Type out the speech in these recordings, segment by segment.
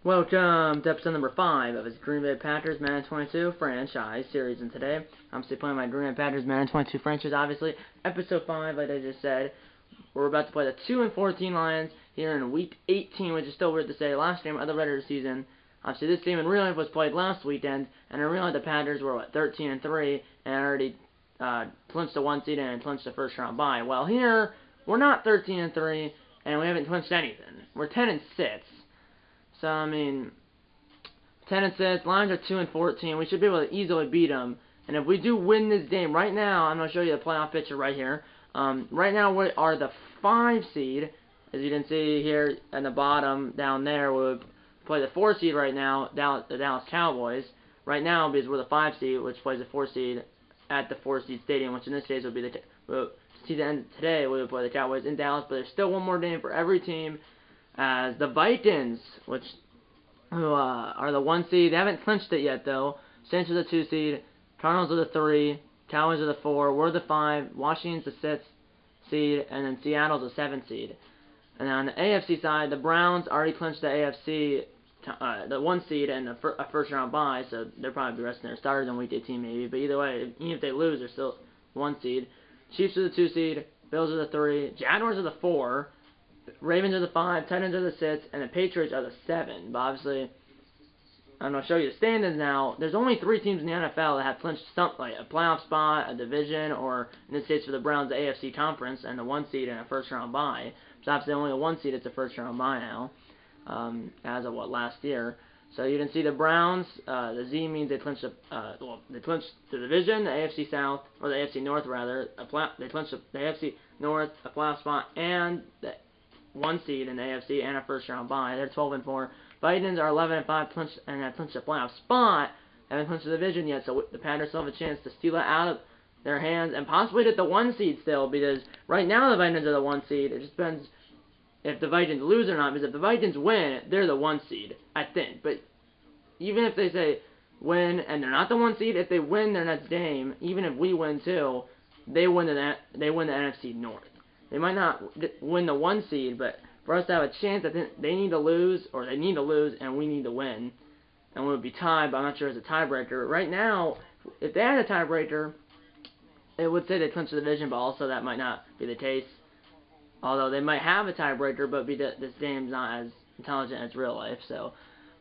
Welcome to episode number 5 of his Green Bay Packers Madden 22 franchise series, and today I'm still playing my Green Bay Packers Madden 22 franchise. Obviously, episode 5, like I just said, we're about to play the 2-14 Lions here in week 18, which is still weird to say. Last game of the regular season. Obviously, this game in real life was played last weekend, and in real life the Packers were 13-3 and already clinched the 1 seed and clinched the first round bye. Well, here we're not 13-3 and we haven't clinched anything. We're 10-6. So, I mean, 10-6, Lions are 2-14. We should be able to easily beat them. And if we do win this game, right now, I'm going to show you the playoff picture right here. Right now, we are the 5 seed. As you can see here at the bottom, down there, we would play the 4 seed right now, the Dallas Cowboys. Right now, because we're the 5 seed, which plays the 4 seed at the 4 seed stadium, which in this case would be the end today, we would play the Cowboys in Dallas. But there's still one more game for every team. As the Vikings, who are the 1 seed, they haven't clinched it yet though. Saints are the 2 seed, Cardinals are the 3, Cowboys are the 4, we're the 5, Washington's the 6 seed, and then Seattle's the 7 seed. And on the AFC side, the Browns already clinched the AFC, the 1 seed and a first round bye, so they'll probably be resting their starters in week 18 maybe. But either way, even if they lose, they're still 1 seed. Chiefs are the 2 seed, Bills are the 3, Jaguars are the 4. Ravens are the 5, Titans are the 6, and the Patriots are the 7. But obviously, I'm going to show you the standings now. There's only 3 teams in the NFL that have clinched something like a playoff spot, a division, or in this case for the Browns, the AFC Conference, and the 1 seed and a first round bye. So obviously only the 1 seed, it's a first round bye now, as of last year. So you can see the Browns, the Z means they clinched they clinched the division, the AFC South, or the AFC North rather. They clinched the AFC North, a playoff spot, and the 1 seed in the AFC and a first round bye. They're 12-4. Vikings are 11-5, clinched a playoff spot. Haven't clinched the division yet, so the Packers still have a chance to steal it out of their hands and possibly get the 1 seed still. Because right now the Vikings are the 1 seed. It just depends if the Vikings lose or not. Because if the Vikings win, they're the 1 seed, I think. But even if they say win and they're not the 1 seed, if they win their next game, even if we win too, they win the NFC North. They might not win the 1 seed, but for us to have a chance, I think they need to lose, and we need to win. And we would be tied, but I'm not sure it's a tiebreaker. Right now, if they had a tiebreaker, it would say they clinched the division, but also that might not be the case. Although they might have a tiebreaker, but this game's not as intelligent as real life. So,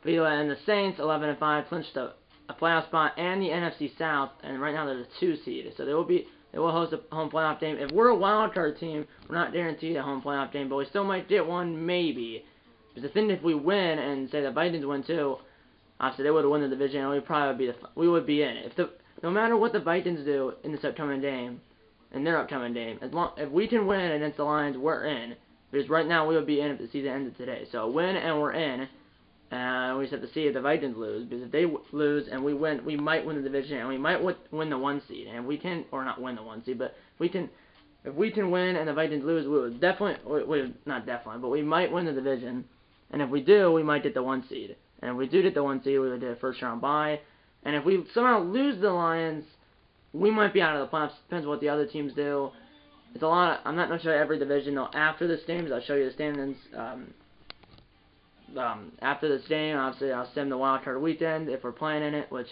but anyway, and the Saints, 11-5, clinched a playoff spot and the NFC South, and right now they're the 2 seed. So they will host a home playoff game. If we're a wild card team, we're not guaranteed a home playoff game, but we still might get one, maybe. Because the thing, if we win and say the Vikings win too, obviously they would win the division, and we would be in it. No matter what the Vikings do in this upcoming game, if we can win against the Lions, we're in. Because right now we would be in if the season ended today. So win and we're in. We just have to see if the Vikings lose, because if they lose and we win, we might win the division, and we might win the 1 seed. And if we can, or not win the 1 seed, but if we can win and the Vikings lose, we would not definitely, but we might win the division. And if we do, we might get the 1 seed. And if we do get the 1 seed, we would do a first round bye. And if we somehow lose the Lions, we might be out of the playoffs. Depends what the other teams do. It's a lot. I'm not going to show you every division though. After this game, I'll show you the standings. After this game, obviously I'll send the wild card weekend if we're playing in it, which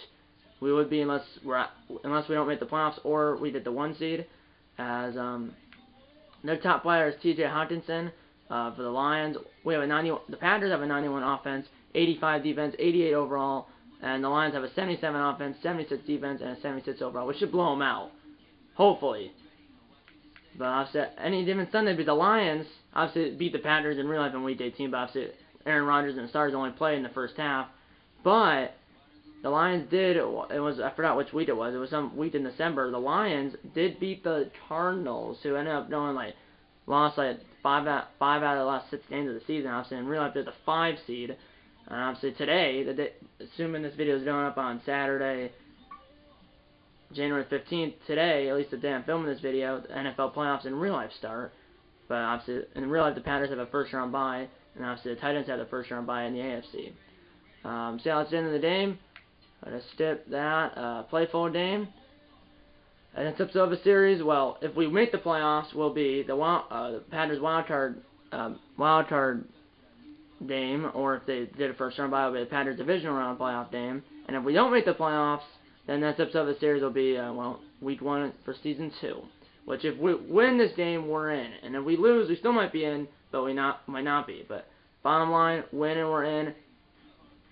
we would be unless we don't make the playoffs or we get the 1 seed. As their top player is T.J. Hawkinson for the Lions. We have the Packers have a 91 offense, 85 defense, 88 overall, and the Lions have a 77 offense, 76 defense, and a 76 overall. We should blow them out, hopefully. But obviously, any given Sunday, because the Lions obviously beat the Packers in real life in week 18, but obviously Aaron Rodgers and the Stars only played in the first half. But the Lions did, I forgot which week it was some week in December, the Lions did beat the Cardinals, who ended up lost 5 out of the last 6 games of the season, obviously, and realized they're the 5 seed. And obviously today, assuming this video is going up on Saturday, January 15th, today, at least the day I'm filming this video, the NFL playoffs in real life start. But obviously, in real life, the Packers have a first round bye, and obviously the Titans have the first round bye in the AFC. See how it's the end of the game. Let's skip that. Play full game. And it's up to the series. Well, if we make the playoffs, we'll be the Packers wild card game, or if they did a first round bye, it'll be the Packers divisional round playoff game. And if we don't make the playoffs, then the next episode of the series will be, week 1 for season 2. Which, if we win this game, we're in. And if we lose, we still might be in, but we might not be. But bottom line, win and we're in.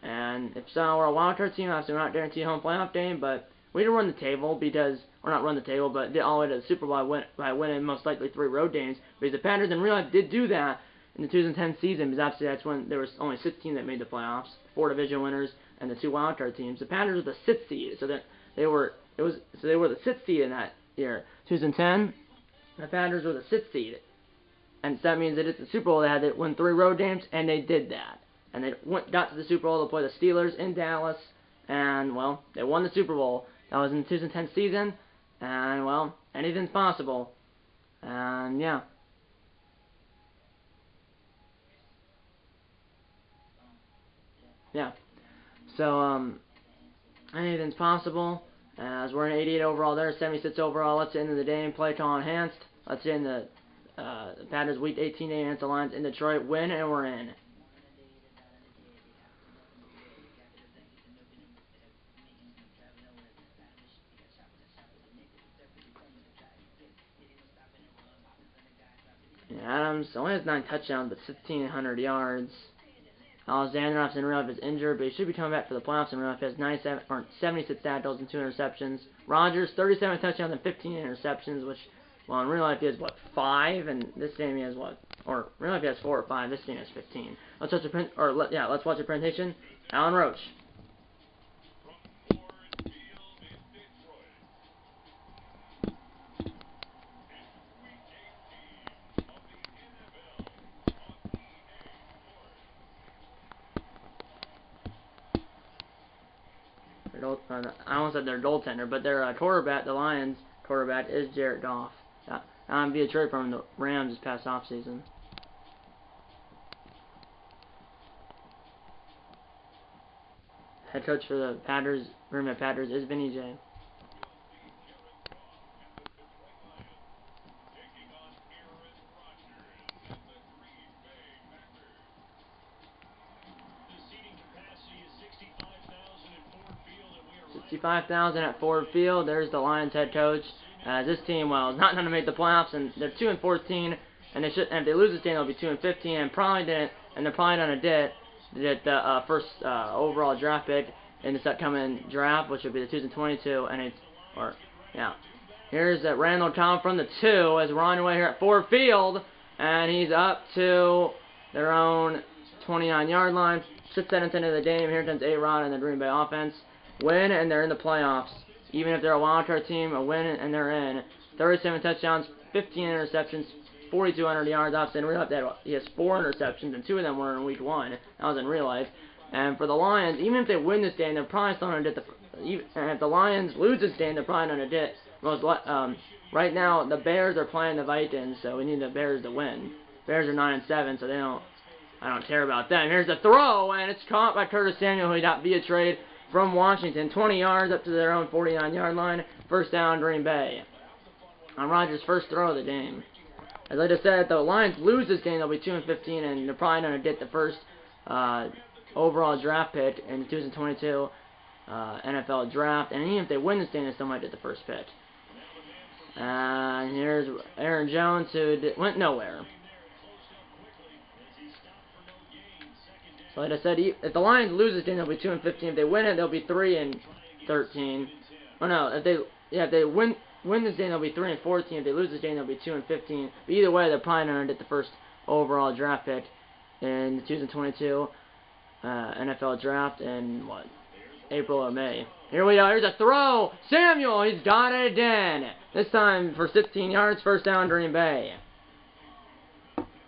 And if so, we're a wildcard team. Obviously, we're not guaranteed home playoff game, but we didn't run the table because, or not run the table, but did all the way to the Super Bowl by winning most likely 3 road games. Because the Packers in real life did do that in the 2010 season, because obviously that's when there was only 6 teams that made the playoffs, 4 division winners and the 2 wildcard teams. The Packers were the 6th seed, so that they were the 6th seed in that year. 2010, the Packers were the 6th seed, and so that means that it's the Super Bowl. They had to win 3 road games, and they did that. And they got to the Super Bowl to play the Steelers in Dallas, and, well, they won the Super Bowl. That was in the 2010 season, and, well, anything's possible. And, yeah. Yeah. So, anything's possible. As we're in 88 overall, they're 76 overall. Let's end of the game. Play call enhanced. Let's end the Packers Week 18 against the Lions in Detroit. Win, and we're in. Adams only has 9 touchdowns, but 1,500 yards. Alexander in real life is injured, but he should be coming back for the playoffs in real life. He has 76 tackles and 2 interceptions. Rodgers, 37 touchdowns and 15 interceptions, which, well, in real life he has, 5, and this game he has, or in real life he has 4 or 5, this game has 15. Let's watch let's watch the presentation. Alan Roach. I almost said their goaltender, but their quarterback, the Lions quarterback, is Jared Goff. I'm via trade from the Rams this past offseason. Head coach for the Green Bay Packers is Vinny J. $65,000 at Ford Field. There's the Lions head coach. This team, well, is not going to make the playoffs, and they're 2-14, and they should. And if they lose this game, they'll be 2-15, and probably didn't. And they're probably going to get the first overall draft pick in this upcoming draft, which would be the 2022. Here's Randall Cobb from the 2 as we're on our way here at Ford Field, and he's up to their own 29-yard line. 6-7 into the game. Here comes A-Rod and the Green Bay offense. Win, and they're in the playoffs. Even if they're a wildcard team, a win, and they're in. 37 touchdowns, 15 interceptions, 4,200 yards. Obviously, in real life, he has 4 interceptions, and 2 of them were in week 1. That was in real life. And for the Lions, even if they win this game, they're probably still going to get and if the Lions lose this game, they're probably going to get right now, the Bears are playing the Vikings, so we need the Bears to win. Bears are 9-7, so I don't care about them. Here's the throw, and it's caught by Curtis Samuel, who got via trade from Washington, 20 yards up to their own 49-yard line. First down, Green Bay. On Rodgers' first throw of the game. As I just said, if the Lions lose this game, they'll be 2-15, and they're probably going to get the first overall draft pick in the 2022 NFL draft. And even if they win this game, they still might get the first pick. And here's Aaron Jones, who went nowhere. So like I said, if the Lions lose this game, they'll be 2-15. If they win it, they'll be 3-13. Oh no, if they win this game, they'll be 3-14. If they lose this game, they'll be 2-15. But either way, they're probably going to get the first overall draft pick in the 2022 NFL draft in April or May. Here we go. Here's a throw. Samuel, he's got it again. This time for 16 yards, first down, Green Bay.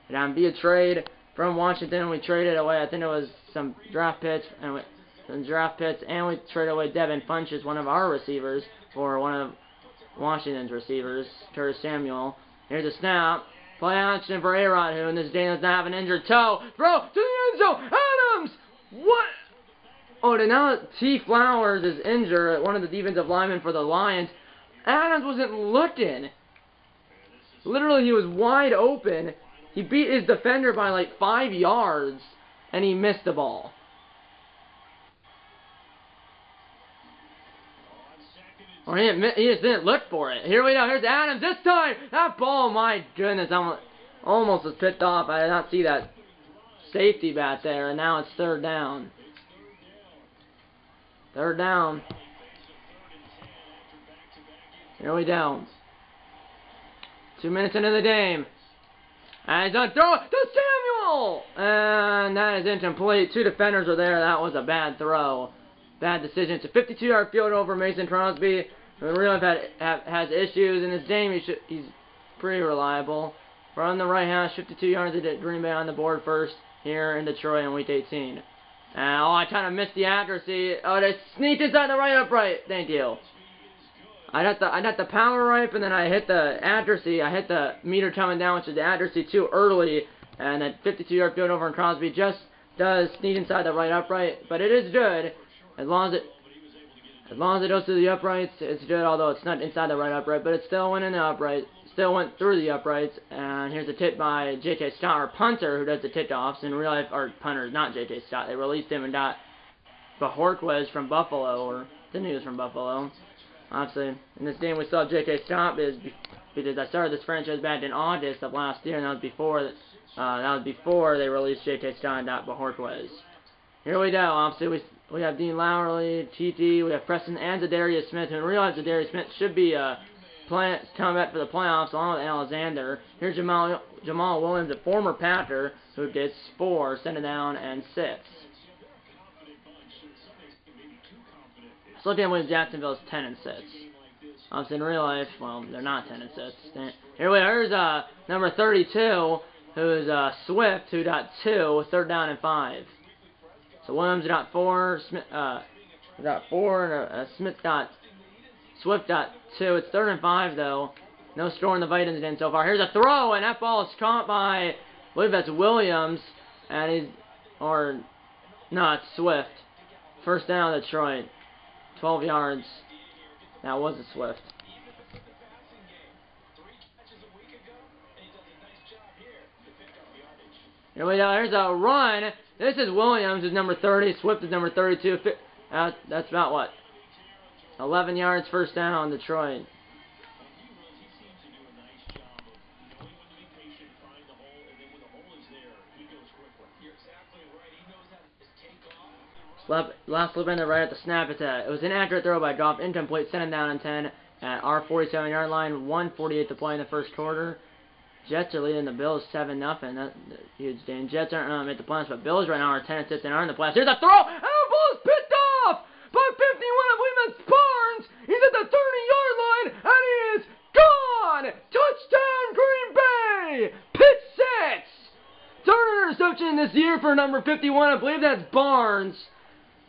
And on via trade from Washington, we traded away, I think it was some draft picks, and we traded away Devin Funchess, one of our receivers, for one of Washington's receivers, Curtis Samuel. Here's a snap. Play action for A-Rod, who in this game does not have an injured toe. Throw to the end zone. Adams! What? Oh, now T. Flowers is injured, one of the defensive linemen for the Lions. Adams wasn't looking. Literally, he was wide open. He beat his defender by like 5 yards. and he missed the ball. Or he just didn't look for it. Here we go. Here's Adams this time. That ball, my goodness, almost was picked off. I did not see that safety back there, and now it's third down. Third down. Here we go. 2 minutes into the game. And he's done throw to Samuel! And that is incomplete. 2 defenders were there. That was a bad throw. Bad decision. It's a 52-yard field goal for Mason Crosby, who really has issues in this game. He's pretty reliable. From the right hash, 52 yards to Green Bay on the board first here in Detroit in Week 18. I kind of missed the accuracy. Oh, they sneaked inside the right upright. Thank you. I got the power right, and then I hit the accuracy. I hit the meter coming down, which is the accuracy too early, and that 52-yard field over in Crosby just does sneak inside the right upright. But it is good. As long as it goes through the uprights, it's good, although it's not inside the right upright, but it still went in the upright, still went through the uprights, and here's a tip by J.K. Scott, our punter, who does the tip-offs. In real life, our punter, not J.K. Scott. They released him and got Bajorquez from Buffalo, or didn't he was from Buffalo. Obviously, in this game we saw J.K. Scott because I started this franchise back in August of last year, and that was before they released J.K. Scott and got Bajorquez. Here we go. Obviously, we have Dean Lowry, TT, we have Preston and Zadarius Smith. And we realize Zadarius Smith should be coming back for the playoffs along with Alexander. Here's Jamal Williams, a former Packer, who gets 4, sending down, and 6. So looking at Williams Jacksonville's 10 and 6. Obviously in real life, well, they're not 10 and 6. Here we are. Here's number 32, who's Swift, who got 2, third down and 5. So Williams got 4, Smith got 4, and Smith got, Swift got 2. It's third and 5 though. No score in the Vikings in so far. Here's a throw, and that ball is caught by, I believe that's Williams, and it's Swift. First down, Detroit. 12 yards. That was a Swift. Here we go. Here's a run. This is Williams, who's number 30. Swift is number 32. That's about what? 11 yards, first down, Detroit. Last slip in there right at the snap. It was an accurate throw by Goff, incomplete, sent him down and 10 at our 47-yard line. 1:48 to play in the first quarter. Jets are leading the Bills 7-0. That's huge game. Jets aren't going to make the playoffs, but Bills right now are 10 and 6 and are in the playoffs. Here's a throw, and the ball is picked off by 51. I believe that's Barnes. He's at the 30-yard line, and he is gone. Touchdown, Green Bay. Pick 6. Third interception this year for number 51. I believe that's Barnes.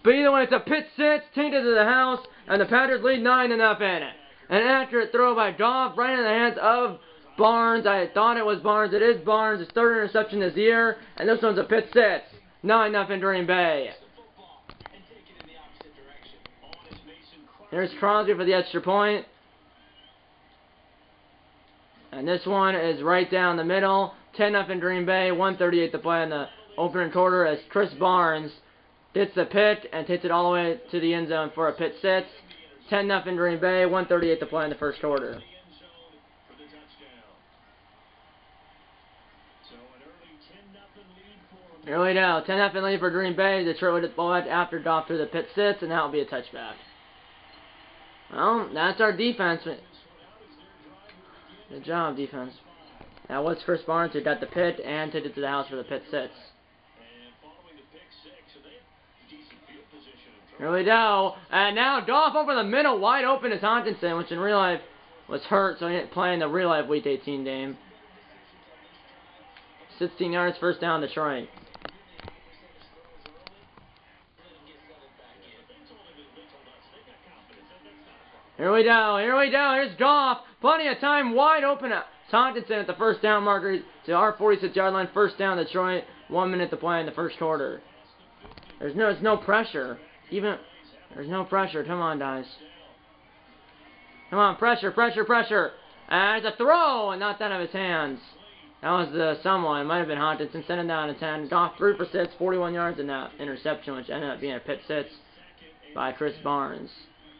But either way, it's a pick 6, tainted to the house, and the Packers lead 9-0. An accurate throw by Goff, right in the hands of Barnes. I thought it was Barnes. It is Barnes. His third interception this year, and this one's a pick 6. 9-0 Green Bay. There's Crosby for the extra point. And this one is right down the middle. 10-0 Green Bay. 1:38 to play in the opening quarter as Chris Barnes gets the pick and takes it all the way to the end zone for a pick 6. 10-0 Green Bay. 1:38 to play in the first quarter. Here we go. 10-0 lead for Green Bay. Detroit with the ball after Goff through the pick 6, and that will be a touchback. Well, that's our defense. Good job, defense. That was Chris Barnes who got the pick and took it to the house for the pick 6. Here we go. And now Goff over the middle, wide open is Hawkinson, which in real life was hurt, so he didn't play in the real life Week 18 game. 16 yards, first down, Detroit. Here we go. Here we go. Here's Goff. Plenty of time, wide open. Hawkinson at the first down marker to our 46-yard line. First down, Detroit. 1 minute to play in the first quarter. There's no pressure. There's no pressure. Come on, guys. Come on, pressure, pressure, pressure. And it's a throw, and not out of his hands. That was someone. It might have been Hodgson. Sent him down to 10. Goff 3 for 6, 41 yards in that interception, which ended up being a pick 6 by Chris Barnes.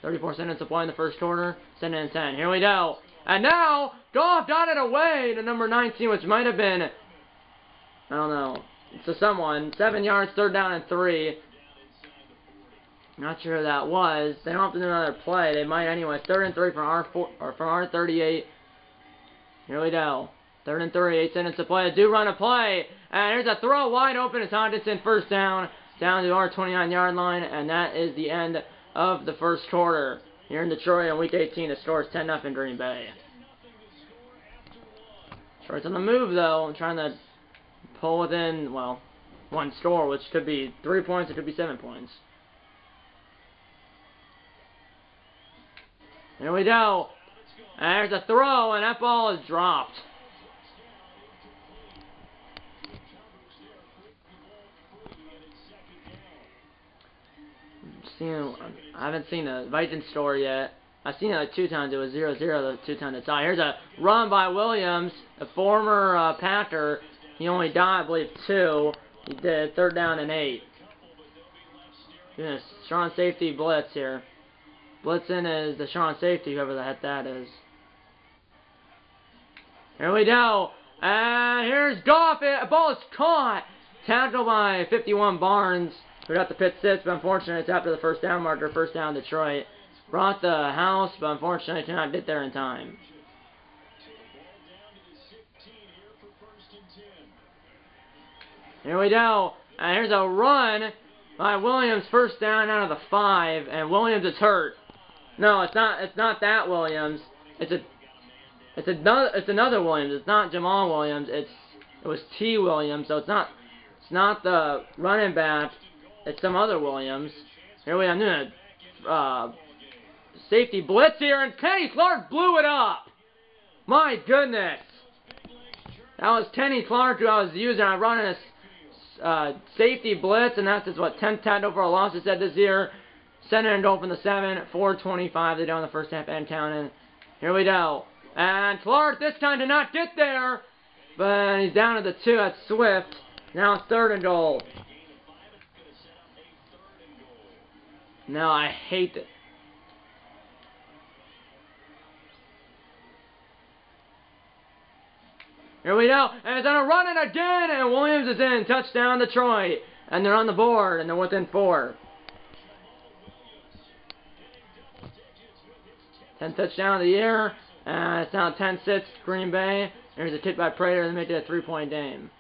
34 seconds to play in the first quarter. 2nd and 10. Here we go. And now, Goff dotted away to number 19, which might have been, I don't know, to someone. 7 yards, 3rd down and 3. Not sure who that was. They don't have to do another play. They might anyway. 3rd and 3 from our 38. Here we go. 3rd and 3. 8 seconds to play. Do run a play. And here's a throw wide open. It's Hodgson, 1st down. Down to our 29-yard line. And that is the end of the first quarter. Here in Detroit in Week 18, the score is 10-0 Green Bay. Detroit's on the move, though. I'm trying to pull within, well, one score, which could be 3 points, it could be 7 points. Here we go. And there's a throw, and that ball is dropped. I haven't seen the Vikings score yet. I've seen it like 2 times. It was 0-0 the 2 times it's on. Here's a run by Williams, a former Packer. He only died, I believe, 2. He did 3rd down and 8. Doing a strong safety blitz here. Blitzing is the strong safety, whoever the heck that is. Here we go. And here's Goff. The ball is caught. Tackled by 51 Barnes. We got the pit 6, but unfortunately it's after the 1st down marker. 1st down Detroit. Brought the house, but unfortunately did not get there in time. Here we go. And here's a run by Williams. 1st down out of the 5, and Williams is hurt. No, it's not. It's not that Williams. It's another Williams. It's not Jamal Williams. It was T. Williams. So it's not the running back. It's some other Williams. Here we are. I'm doing a safety blitz here, and Kenny Clark blew it up. My goodness. That was Kenny Clark who I was using. I'm running a safety blitz, and that's just what 10th tackle for a loss. It said this year. Center and goal from the 7. 4:25 they do in the first half and counting. Here we go. And Clark this time did not get there, but he's down to the 2. That's Swift. Now it's 3rd and goal. No, I hate it. Here we go, and it's on a run it again, and Williams is in. Touchdown Detroit, and they're on the board, and they're within 4. 10th touchdown of the year, and it's now 10-6 Green Bay. There's a kick by Prater to make it a 3-point game.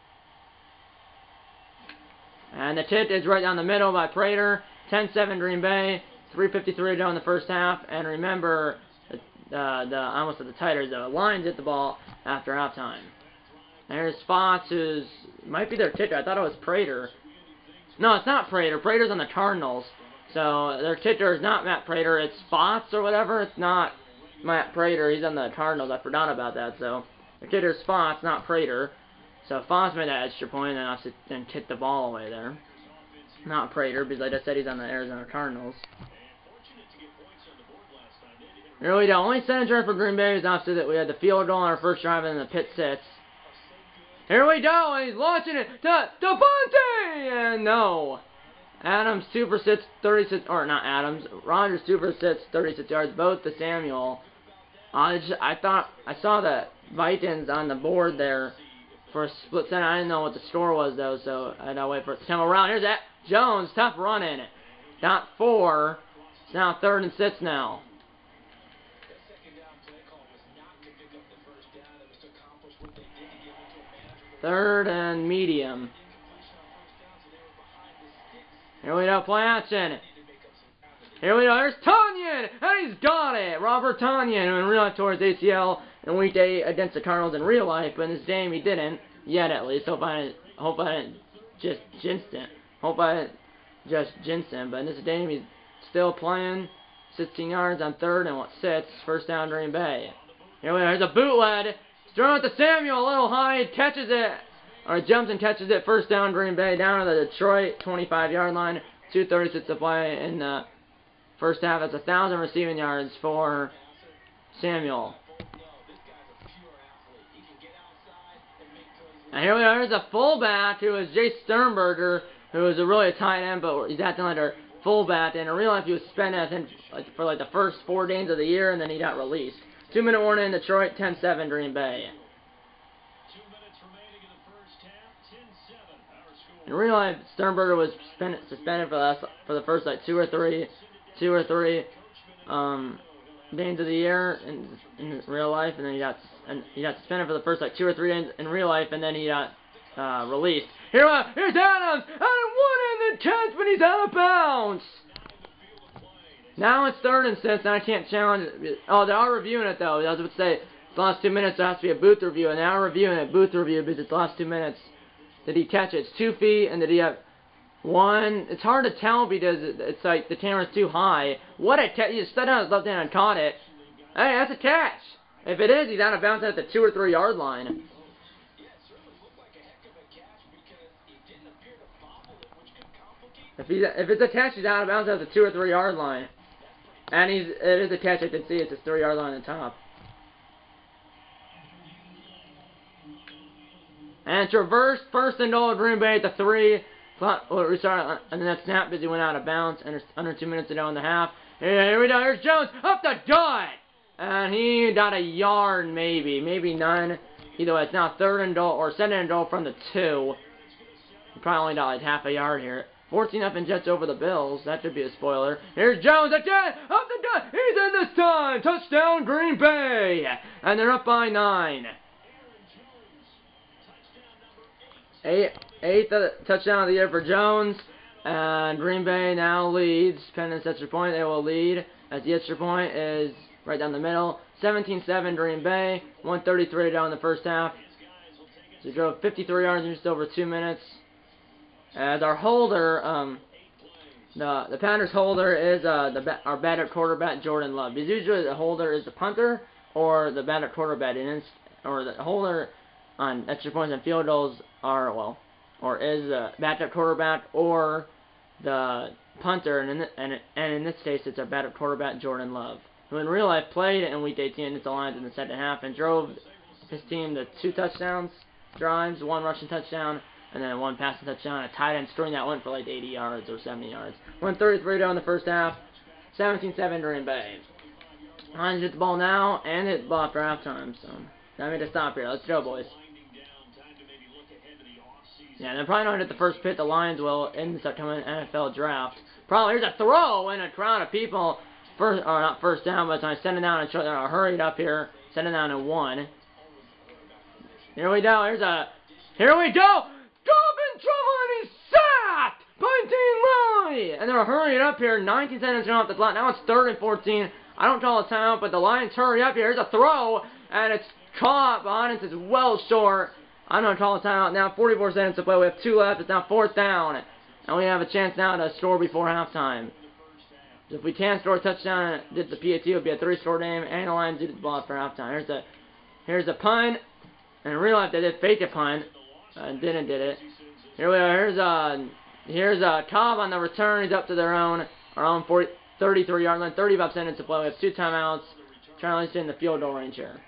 And the kick is right down the middle by Prater. 10-7 Green Bay. 3:53 to go in the first half. And remember, I almost said the Titans, the Lions hit the ball after halftime. And here's Spots, who's might be their kicker. I thought it was Prater. No, it's not Prater. Prater's on the Cardinals. So their kicker is not Matt Prater. It's Spots or whatever. It's not Matt Prater. He's on the Cardinals. I forgot about that. So the kicker's Spots, not Prater. So Foss made that extra point and kicked the ball away there. Not Prater, because like I said, he's on the Arizona Cardinals. Here we go. Only center for Green Bay is opposite that we had the field goal on our first drive and the pit 6. Here we go, and he's launching it to Devontae! And no. Adams 2 for 6, 36, or not Adams. Rogers 2 for 6, 36 yards, both to Samuel. I thought I saw the Vikings on the board there for a split second. I didn't know what the score was though, so I had to wait for it to come around. Here's that Jones, tough running. Got 4. It's now 3rd and 6 now. Third and medium. Here we go, play action. Here we go, there's Tanyan, and he's got it. Robert Tanyan, who in real life tore his ACL in Week 8 against the Cardinals in real life, but in this game he didn't, yet at least. Hope I didn't just jinx him. But in this game he's still playing. 16 yards on 3rd and 6. First down Green Bay. Here we go, there's a bootleg. Throwing it to Samuel, a little high, catches it, or jumps and catches it. First down Green Bay, down to the Detroit 25-yard line. 2:36 to play in the first half. That's 1,000 receiving yards for Samuel. And here we are. Here's a fullback who is Jay Sternberger, who is really a tight end, but he's acting like a fullback. And in real life, he was suspended, I think, for like the first 4 games of the year, and then he got released. 2-minute warning in Detroit, 10-7 Green Bay. In real life, Sternberger was suspended for the first like two or three games of the year in real life, and then he got suspended for the first like 2 or 3 games in real life, and then he got released. Here's Adams, and 1 in the 10th, but he's out of bounds. Now it's 3rd and 6, and I can't challenge it. Oh, they are reviewing it though. I was about to say the last 2 minutes there has to be a booth review, and they are reviewing it, booth review, because it's the last 2 minutes. Did he catch it? It's 2 feet, and did he have 1? It's hard to tell because it's like the camera's too high. What a catch! He just stood on his left hand and caught it. Hey, that's a catch. If it is, he's out of bounds at the 2 or 3 yard line. If it's a catch, he's out of bounds at the 2 or 3 yard line. And it is a catch. I can see it's a 3 yard line on the top. And it's reversed, 1st and goal, Green Bay at the 3. We started, and then that snap because he went out of bounds, and there's under 2 minutes to go in the half. Here we go, here's Jones, up the gut! And he got a yard, maybe none. Either way, it's now 3rd and goal, or 2nd and goal from the 2. He probably only got like half a yard here. 14-0 Jets over the Bills. That should be a spoiler. Here's Jones again, up the gut! He's in this time! Touchdown, Green Bay! And they're up by 9. 8th touchdown of the year for Jones, and Green Bay now leads. Pending this extra point, they will lead as the extra point is right down the middle. 17-7 Green Bay, 1:33 to go in the first half. So he drove 53 yards in just over 2 minutes. As our holder, the Panthers holder is our backup quarterback Jordan Love. Because usually the holder is the punter or the backup quarterback, or the holder on extra points and field goals is the backup quarterback or the punter, and in this case it's our backup quarterback Jordan Love, who in real life played in Week 18 against the Lions in the second half and drove his team to 2 touchdowns drives, 1 rushing touchdown, and then 1 passing touchdown, a tight end string that went for like 80 yards or 70 yards. 1:33 down in the first half, 17-7 Green Bay. Lions get the ball now, and hit the ball after halftime, so I made a stop here. Let's go, boys. Yeah, they're probably not going to get the first pick. The Lions will in this upcoming NFL draft. Probably here's a throw in a crowd of people. Not first down, but it's sending down and hurried up here. Sending down in 1. Here we go. Here we go. Gob in trouble and he's sacked by Dean Lilly. And they're hurrying up here. 19 seconds off the clock. Now it's 3rd and 14. I don't call a timeout, but the Lions hurry up here. Here's a throw, and it's caught behind us. It's well short. I'm going to call a timeout now. 44 seconds to play. We have 2 left. It's now 4th down. And we have a chance now to score before halftime. If we can score a touchdown and get the PAT, it would be a 3-score game. And the Lions do the ball for halftime. Here's a punt. And in real life, they did fake a punt. Did it. Here we are. Here's Cobb on the return. He's up to our own 33-yard line. 35 seconds to play. We have 2 timeouts. Trying to stay in the field goal range here.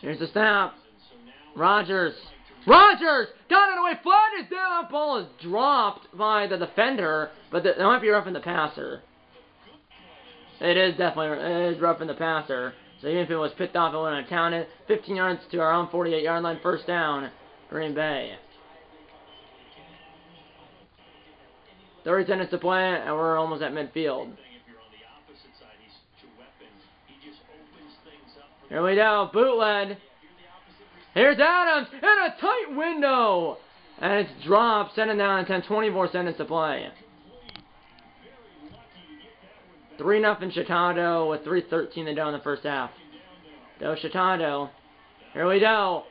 Here's the snap. Rogers got it away. Flag is down. Ball is dropped by the defender, but that might be roughing the passer. It is roughing the passer. So even if it was picked off, it wouldn't have counted. 15 yards to our own 48-yard line. First down, Green Bay. 30 seconds to play, and we're almost at midfield. Here we go, bootleg. Here's Adams, in a tight window. And it's dropped, sending down in 10, 24 seconds to play. 3-0 Chicago with 3:13 to go in the first half. Go Chicago. Here we go.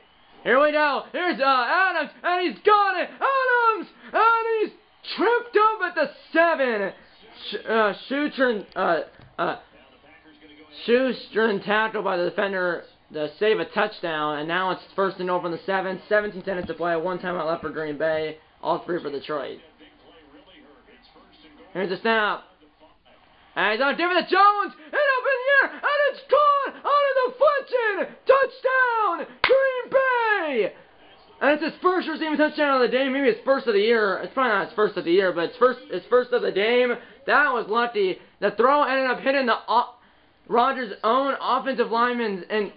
Here's Adams, and he's got it. Adams, and he's tripped up at the 7. Shoestring tackle by the defender to save a touchdown, and now it's 1st and goal from the 7. 17 seconds to play. 1 timeout left for Green Bay. All 3 for Detroit. Here's the snap. And he's on David Jones, and up in the air, and it's caught on a deflection! Touchdown, Green Bay! And it's his first receiving touchdown of the day, maybe his first of the year. It's probably not his first of the year, but it's his first of the game. That was lucky. The throw ended up hitting the Rodgers' own offensive lineman, and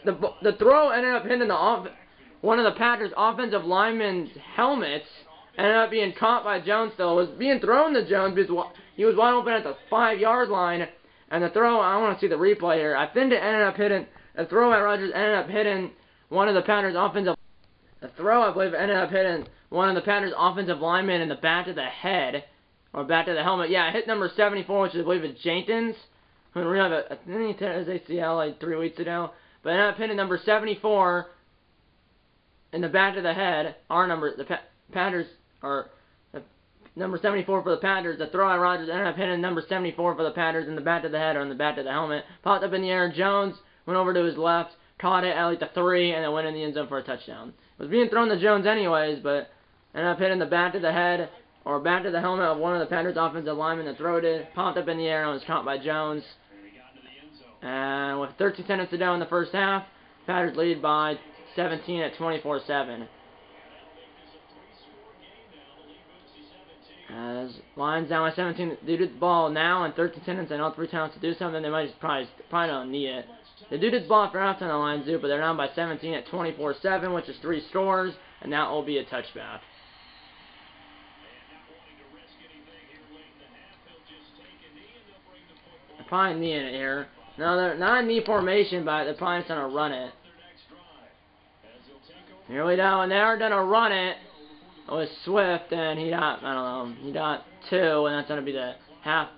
the throw ended up hitting one of the Packers' offensive linemen's helmets. Ended up being caught by Jones still. It was being thrown to Jones because he was wide open at the 5-yard line. And the throw, I want to see the replay here. I think it ended up hitting, the throw at Rodgers ended up hitting one of the Packers' offensive. The throw, I believe, ended up hitting one of the Packers' offensive linemen in the back of the head. Or back of the helmet. Yeah, it hit number 74, which I believe is Jenkins. Who didn't really have I think he tore his ACL like 3 weeks ago. But it ended up hitting number 74 in the back of the head. Our number, the Packers, or number 74 for the Packers. The throw at Rodgers ended up hitting number 74 for the Packers in the back of the head or in the back of the helmet. Popped up in the air. Jones went over to his left, caught it at like the 3, and then went in the end zone for a touchdown. It was being thrown to Jones anyways, but ended up hitting the back of the head or back of the helmet of one of the Packers offensive linemen that threw it. Popped up in the air and was caught by Jones. And with 13 minutes to go in the first half, Packers lead by 17 at 24-7. As Lions down by 17, they do the ball now in 13 minutes and all 3 times to do something. They might just probably don't need it. They do this ball after halftime, the Lions do, but they're down by 17 at 24-7, which is 3 scores, and that will be a touchback. They're probably kneeing it here. No, they're not in knee formation, but they're probably just going to run it. Here we go, and they are going to run it. It was Swift, and he got, I don't know, he got 2, and that's going to be the half.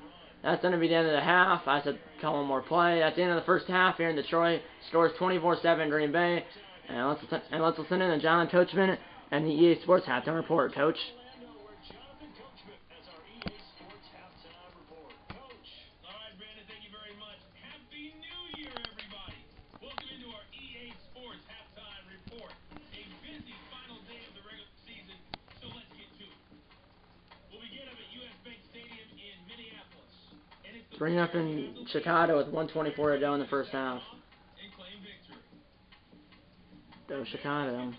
That's going to be the end of the half. I said, call one more play. That's the end of the first half here in Detroit. Scores 24-7 Green Bay. And let's listen in to John Coachman and the EA Sports Halftime Report. Coach. Bring up in Chicago with 1:24 to go in the first half. Go Chicago.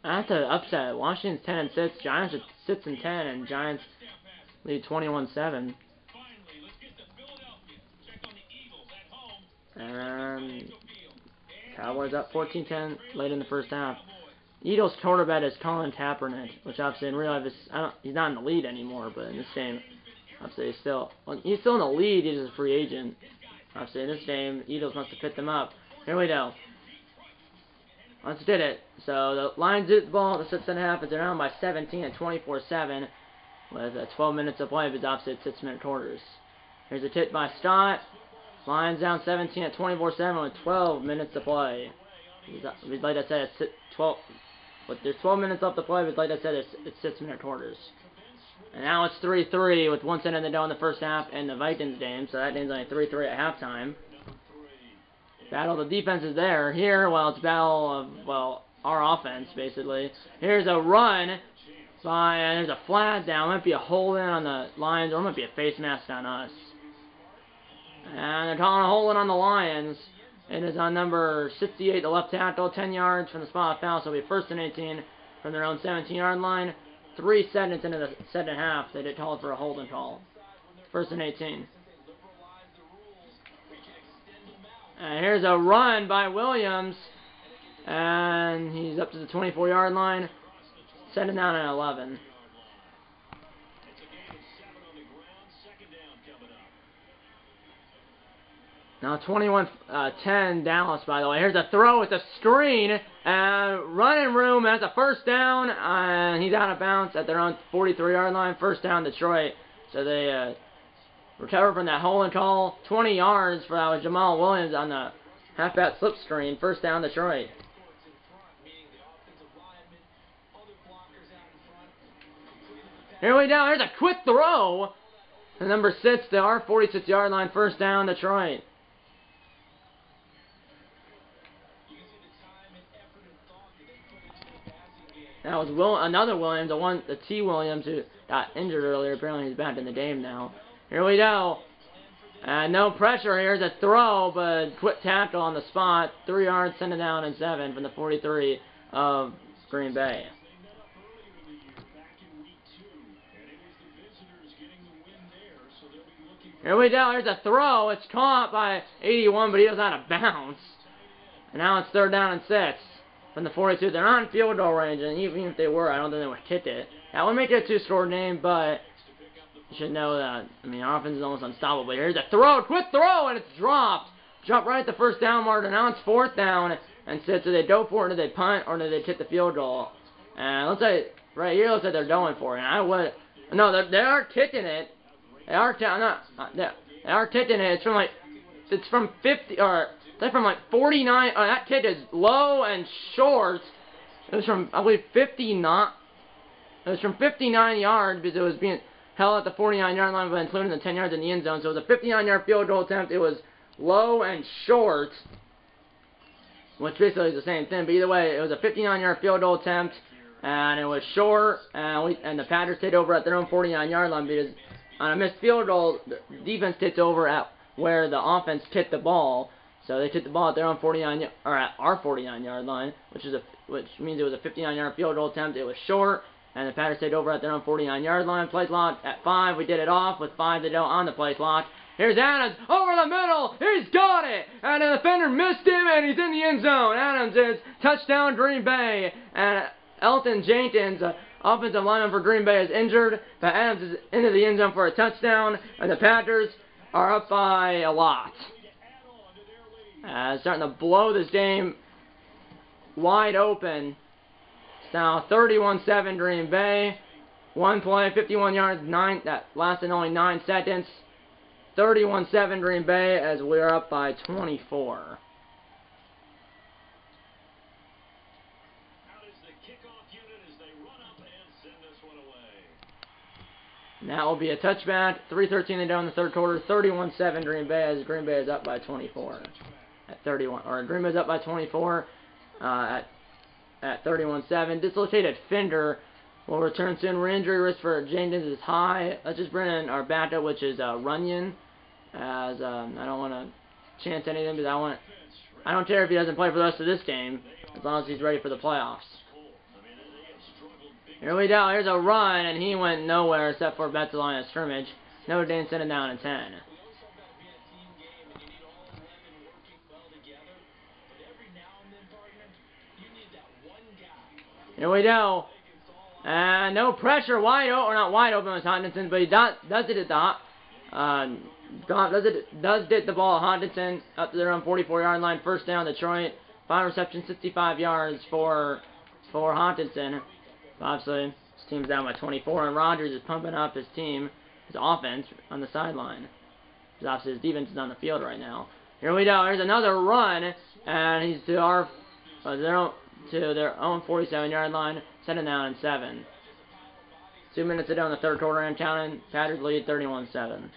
That's an upset. Washington's 10-6. Giants are 6-10, and Giants lead 21-7. And Cowboys up 14-10 late in the first half. Eagles quarterback is Colin Kaepernick, which obviously in real life is, he's not in the lead anymore, but in this game, obviously he's still in the lead. He's a free agent. Obviously in this game, Eagles must have picked them up. Here we go. Let's did it. So the Lions did the ball at the 6.5, but they're down by 17 at 24-7 with 12 minutes of play, but opposite 6-minute quarters. Here's a tip by Scott. Lions down 17 at 24-7 with 12 minutes to play. Like I said, it's 12. But there's 12 minutes left to play, but like I said, it's 6-minute quarters. And now it's 3-3 with 1 second to go in the first half in the Vikings game, so that game's only 3-3 at halftime. Battle of the defense is there. Here, well, it's battle of, well, our offense, basically. Here's a run by, and there's a flag down. Might be a hold in on the Lions, or it might be a face mask on us. And they're calling a hold in on the Lions. It is on number 68, the left tackle, 10 yards from the spot of foul, so it'll be 1st and 18 from their own 17-yard line. 3 seconds into the second half, they did call for a holding call. 1st and 18. And here's a run by Williams, and he's up to the 24-yard line, setting down at 11. Now 21-10 Dallas, by the way. Here's a throw with a screen, and running room. That's a first down, and he's out of bounds at their own 43-yard line. First down, Detroit. So they recover from that holding call. 20 yards for that was Jamal Williams on the halfback slip screen. First down, Detroit. Here we go. Here's a quick throw. The number 6 to our 46-yard line. First down, Detroit. That was another Williams, the T. Williams who got injured earlier. Apparently he's back in the game now. Here we go. No pressure. Here's a throw, but quick tackle on the spot. 3 yards, send it down, and 7 from the 43 of Green Bay. Here we go. Here's a throw. It's caught by 81, but he was out of bounds. And now it's 3rd down and 6 from the 42. They're not in field goal range, and even if they were, I don't think they would hit it. That would make it a 2-score game, but you should know that, I mean, our offense is almost unstoppable. Here's a throw, quick throw, and it's dropped. Dropped right at the 1st down mark, and now it's 4th down and 6. Do they go for it, or do they punt, or do they hit the field goal? And looks like, right here, looks like they're going for it. And no, they are kicking it. They are kicking it. It's from 50, or it's from like 49. That kick is low and short. It was from, I believe, 59. It was from 59 yards because it was being held at the 49-yard line, but including the 10 yards in the end zone. So it was a 59-yard field goal attempt. It was low and short, which basically is the same thing. But either way, it was a 59-yard field goal attempt, and it was short. And the Packers stayed over at their own 49-yard line because on a missed field goal, the defense tipped over at where the offense tipped the ball. So they tipped the ball at their own 49, or at our 49-yard line, which means it was a 59-yard field goal attempt. It was short, and the Packers stayed over at their own 49-yard line. Play clock at 5. We did it off with 5 to go on the play clock. Here's Adams over the middle. He's got it, and the defender missed him, and he's in the end zone. Adams is touchdown Green Bay, and Elton Jenkins, offensive lineman for Green Bay, is injured, but Adams is into the end zone for a touchdown, and the Packers are up by a lot. Starting to blow this game wide open. It's now 31-7 Green Bay. One play, 51 yards, that lasted only 9 seconds. 31-7 Green Bay as we're up by 24. And that will be a touchback. 3:13 to go in the 3rd quarter. 31-7 Green Bay as Green Bay is up by 24 at 31. Or Green Bay is up by 24 at 31-7. Dislocated finger will return soon. Re-injury risk for Jenkins is high. Let's just bring in our backup, which is Runyon. As I don't want to chance anything because I don't care if he doesn't play for the rest of this game as long as he's ready for the playoffs. Here we go. Here's a run, and he went nowhere except for back to the line of scrimmage. Notre Dame sent it down in 10. Here we go. And no pressure, wide open, or not wide open with Hodgson, but he does it at the does get the ball at Hodgson up to their own 44-yard line. 1st down, Detroit. 5 receptions, 65 yards for Hodgson. Obviously, his team's down by 24, and Rodgers is pumping up his team, his offense, on the sideline. Because obviously his defense is on the field right now. Here we go. Here's another run, and he's to their own 47-yard line. Set it down in 7. 2 minutes to go in the 3rd quarter, and counting. Packers lead 31-7.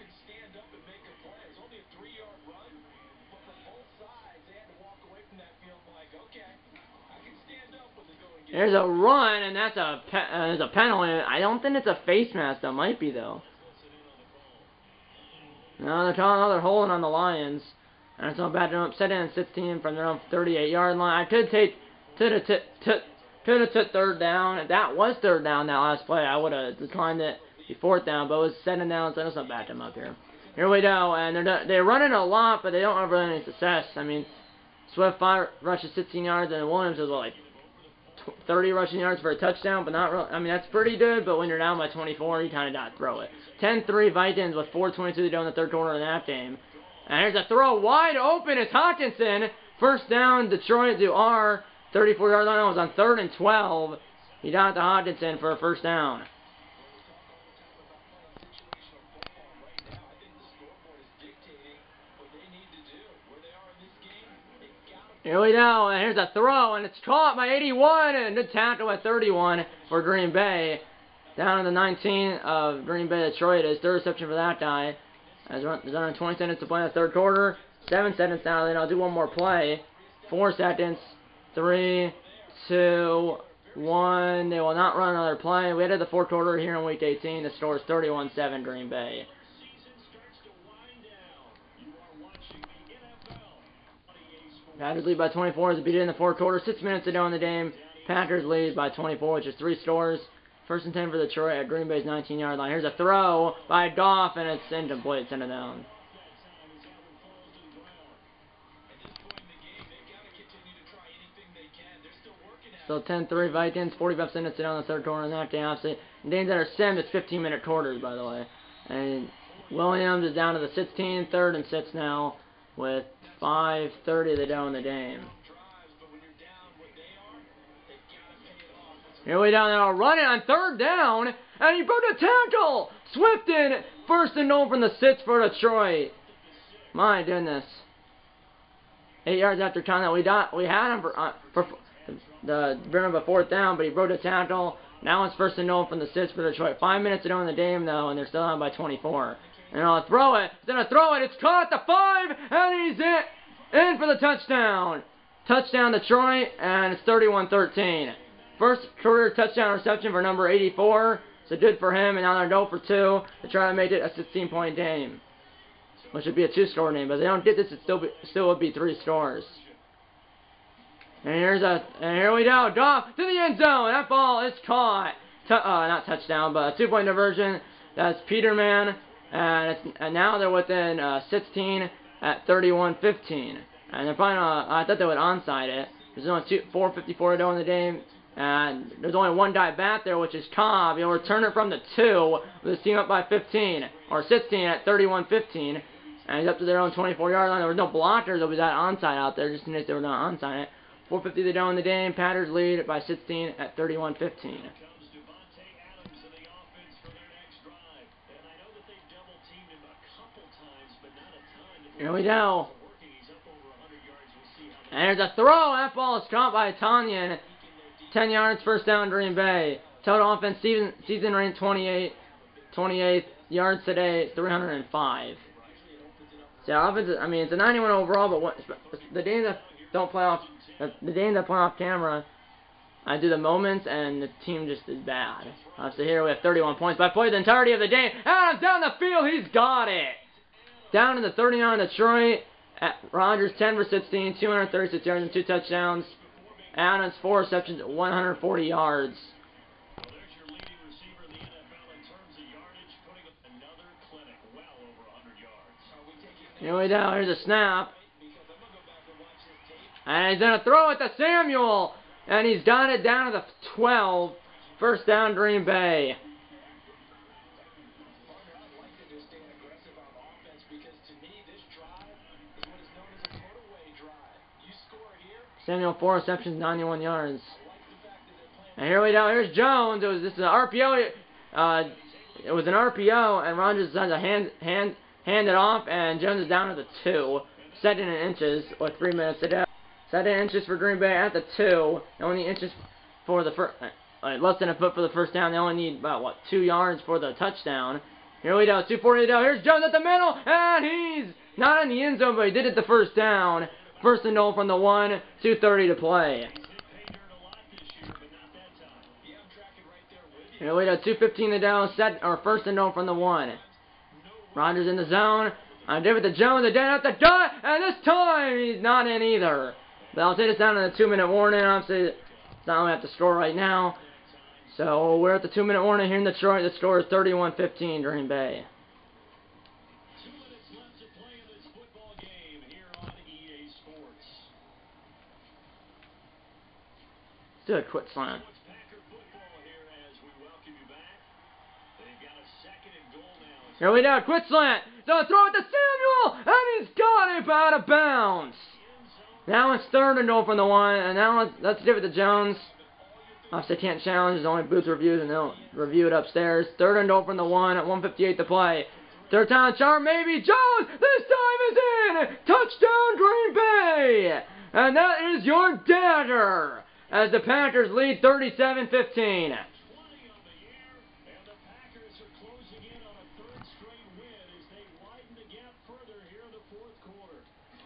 There's a run, and that's there's a penalty. I don't think it's a face mask. That might be, though. No, they're holding on the Lions. And it's not bad. They're upset in 16 from their own 38-yard line. I could have took 3rd down. If that was 3rd down, that last play, I would have declined it be 4th down. But it was 2nd down, so let's not back them up here. Here we go, and they're running a lot, but they don't have really any success. I mean, Swift 5 rushes 16 yards, and Williams is like 30 rushing yards for a touchdown, but not really. I mean, that's pretty good, but when you're down by 24, you kind of got to throw it. 10-3 Vikings with 4:22 to go in the 3rd quarter of that game. And here's a throw wide open. It's Hawkinson. 1st down, Detroit to our 34-yard line. It was on 3rd and 12. He got to Hawkinson for a 1st down. Here we go, and here's a throw, and it's caught by 81, and a good tackle at 31 for Green Bay. Down to the 19 of Green Bay, Detroit is 3rd reception for that guy. There's under 20 seconds to play in the 3rd quarter. 7 seconds now, then I'll do one more play. 4 seconds. 3, 2, 1. They will not run another play. We ended the fourth quarter here in Week 18. The score is 31-7 Green Bay. Packers lead by 24 as it began in the fourth quarter. 6 minutes to go in the game. Packers lead by 24, which is 3 scores. First and 10 for Detroit at Green Bay's 19-yard line. Here's a throw by Goff, and it's incomplete. Send it down. So 10-3 Vikings, 45 minutes down the third quarter in that game. Obviously, games that are simmed, it's 15-minute quarters, by the way. And Williams is down to the 16, 3rd and 6 now, with 5:30 to go in the game. Here we down now, run it on 3rd down, and he broke the tackle! Swifton, 1st and goal from the 6 for Detroit. My goodness. 8 yards after time that we had him for the bring up a 4th down, but he broke the tackle. Now it's 1st and goal from the 6 for Detroit. 5 minutes to go in the game, though, and they're still on by 24. And I'll throw it. He's going to throw it. It's caught at the 5, and he's in for the touchdown. Touchdown Detroit, and it's 31-13. First career touchdown reception for number 84. So good for him, and now they're 0 for 2 to try to make it a 16-point game. Which would be a 2-score game, but if they don't get this, it still would be 3 scores. And here we go. Goff to the end zone. That ball is caught. Not touchdown, but a 2-point diversion. That's Peterman. And now they're within 16 at 31-15. And they're probably I thought they would onside it. There's only 4:54 to go in the game. And there's only one guy back there, which is Cobb. He'll return it from the 2 with his team up by 15. Or 16 at 31-15. And he's up to their own 24-yard line. There was no blockers over that onside out there, just in case they were not onside it. 4:50 to go in the game. Packers lead by 16 at 31-15. Here we go. And there's a throw. That ball is caught by Tanyan. 10 yards, 1st down, Green Bay. Total offense season rank 28 yards today, 305. So offense, I mean, it's a 91 overall, but the games that don't play off, the games that play off camera, I do the moments, and the team just is bad. So here we have 31 points, but I played the entirety of the game. Adams down the field, he's got it. Down to the 39 Detroit. Rodgers 10 for 16, 236 yards and 2 touchdowns. Adams 4 receptions, 140 yards. Here we go. Here's a snap. And he's going to throw it to Samuel. And he's got it down to the 12. 1st down, Green Bay. Samuel 4 receptions, 91 yards. And here we go. Here's Jones. This is an RPO. It was an RPO, and Rodgers decided to hand it off, and Jones is down to the 2. 2nd and inches with 3 minutes to go. 2nd and inches for Green Bay at the 2. Only inches for the first, less than a foot for the 1st down. They only need about 2 yards for the touchdown. Here we go. 2:40 to go. Here's Jones at the middle, and he's not in the end zone, but he did it the 1st down. 1st and goal from the 1, 2:30 to play. Here we go, 2:15 to go, 1st and goal from the 1. Rodgers in the zone. I give it to Jones again at the dot, and this time he's not in either. But I'll take this down to the 2-minute warning. Obviously, it's not going to have to score right now. So we're at the 2-minute warning here in Detroit. The score is 31-15 Green Bay. Do a quick slant. Here we go, quick slant. So throw it to Samuel, and he's got it out of bounds. Now it's 3rd and goal from the 1, and now let's give it to Jones. Obviously can't challenge, there's only booth reviews, and they'll review it upstairs. 3rd and goal from the 1 at 1:58 to play. 3rd time charm, maybe. Jones, this time is in. Touchdown, Green Bay. And that is your dagger, as the Packers lead 37-15.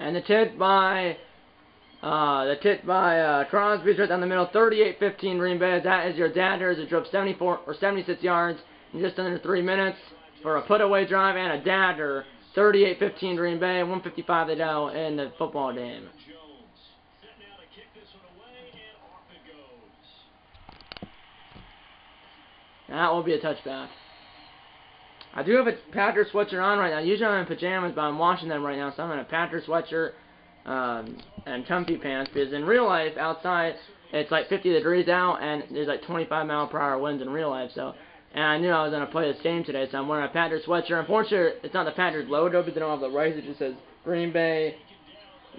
And the tip by The tit by Crosby right down the middle, 38-15 Green Bay. That is your dander as it drove 74 or 76 yards in just under 3 minutes for a put-away drive and a dander. 38-15 Green Bay, 155 to go in the football game. That will be a touchback. I do have a Packers sweatshirt on right now. Usually I'm in pajamas, but I'm washing them right now, so I'm in a Packers sweatshirt and comfy pants, because in real life, outside, it's like 50 degrees out, and there's like 25-mile-per-hour winds in real life, so, and I knew I was going to play this game today, so I'm wearing a Packers sweatshirt. Unfortunately, it's not the Packers logo, because they don't have the rights. It just says Green Bay,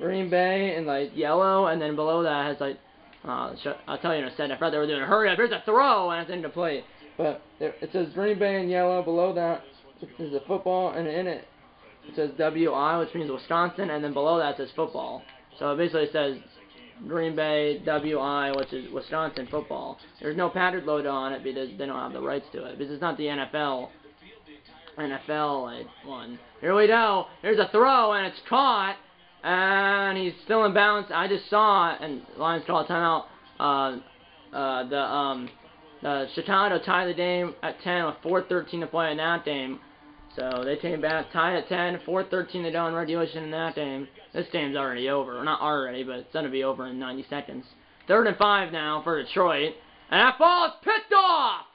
in like yellow, and then below that has like, I'll tell you in a second. I thought they were doing a hurry up, here's a throw, and it's into play. But it says Green Bay in yellow. Below that is a football, and in it says WI, which means Wisconsin, and then below that says football. So it basically says Green Bay WI, which is Wisconsin football. There's no Packers logo on it because they don't have the rights to it. Because it's not the NFL like one. Here we go. Here's a throw, and it's caught, and he's still in bounds. I just saw it, and Lions call a timeout. Chicago tied the game at 10 with 4:13 to play in that game. So they came back, tied at 10, 4:13 to go in regulation in that game. This game's already over. Well, not already, but it's going to be over in 90 seconds. 3rd and 5 now for Detroit. And that ball is picked off!